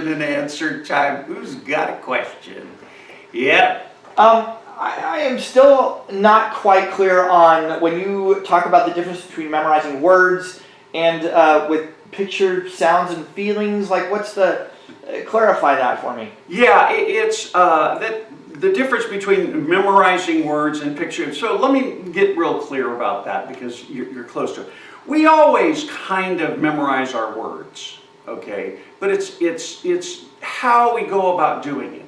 question and answer time. Who's got a question? Yeah. I am still not quite clear on when you talk about the difference between memorizing words and with picture, sounds, and feelings. Like, what's the clarify that for me? Yeah, it's the difference between memorizing words and picture. So let me get real clear about that because you're close to it. We always kind of memorize our words, okay? But it's how we go about doing it.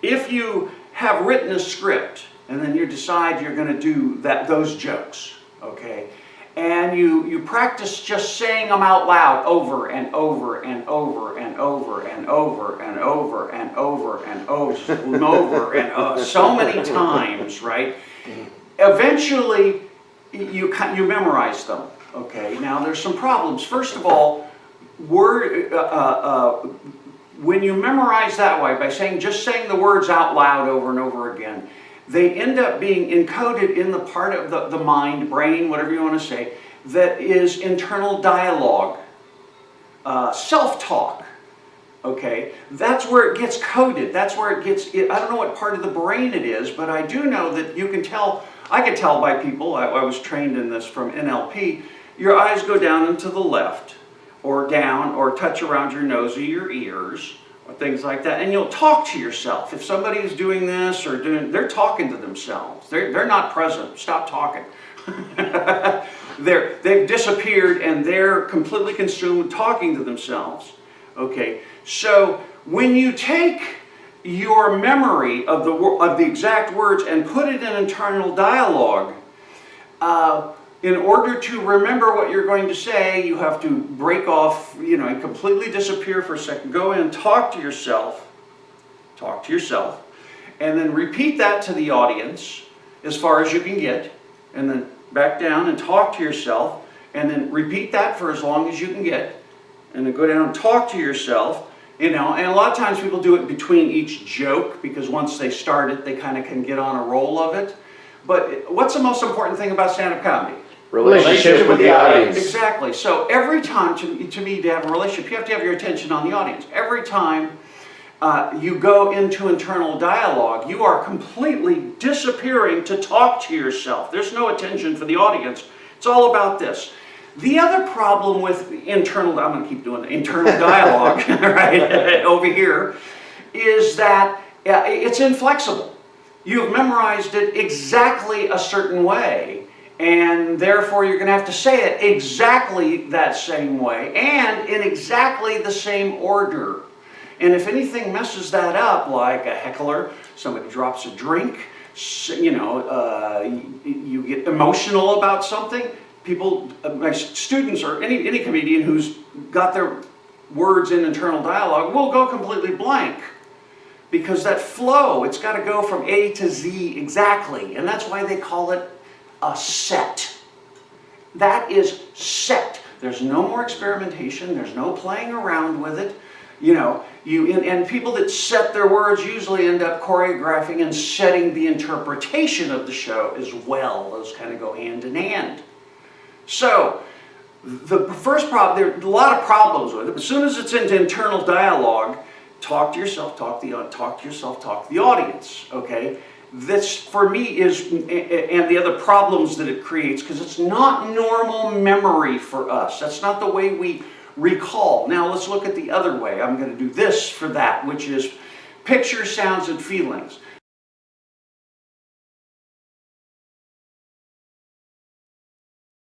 If you have written a script and then you decide you're going to do those jokes, okay? And you practice just saying them out loud over and over and over and over and over and over and over and over and over and so many times, right? Eventually, you memorize them. Okay. Now there's some problems. First of all, when you memorize that way by just saying the words out loud over and over again, they end up being encoded in the part of the mind, brain, whatever you want to say, that is internal dialogue, self-talk. Okay, that's where it gets coded. That's where it gets. I don't know what part of the brain it is, but I do know that you can tell. I can tell by people. I was trained in this from NLP. Your eyes go down and to the left, or down, or touch around your nose or your ears, or things like that, and you'll talk to yourself. If somebody is doing this or they're talking to themselves. They're not present. Stop talking. They've disappeared and they're completely consumed talking to themselves. Okay, so when you take your memory of the exact words and put it in internal dialogue, in order to remember what you're going to say, you have to break off, and completely disappear for a second. Go in and talk to yourself, and then repeat that to the audience as far as you can get, and then back down and talk to yourself, and then repeat that for as long as you can get, and then go down and talk to yourself, and a lot of times people do it between each joke, because once they start it, they kind of can get on a roll of it. But what's the most important thing about stand-up comedy? Relationship with the audience. Exactly. So every time, to me, to have a relationship, you have to have your attention on the audience. Every time you go into internal dialogue, you are completely disappearing to talk to yourself. There's no attention for the audience. It's all about this. The other problem with internal, I'm going to keep doing the internal dialogue, right, over here, is that it's inflexible. You've memorized it exactly a certain way, and therefore you're going to have to say it exactly that same way and in exactly the same order. And if anything messes that up, like a heckler, somebody drops a drink, you get emotional about something, people, my students or any comedian who's got their words in internal dialogue will go completely blank. Because that flow, it's got to go from A to Z exactly. And that's why they call it a set. That is set. There's no more experimentation. There's no playing around with it. And people that set their words usually end up choreographing and setting the interpretation of the show as well. Those kind of go hand in hand. So, the first problem, there are a lot of problems with it. As soon as it's into internal dialogue, talk to yourself, talk to the audience, okay? This, for me, is, and the other problems that it creates, because it's not normal memory for us. That's not the way we recall. Now, let's look at the other way. I'm going to do this for that, which is picture, sounds, and feelings.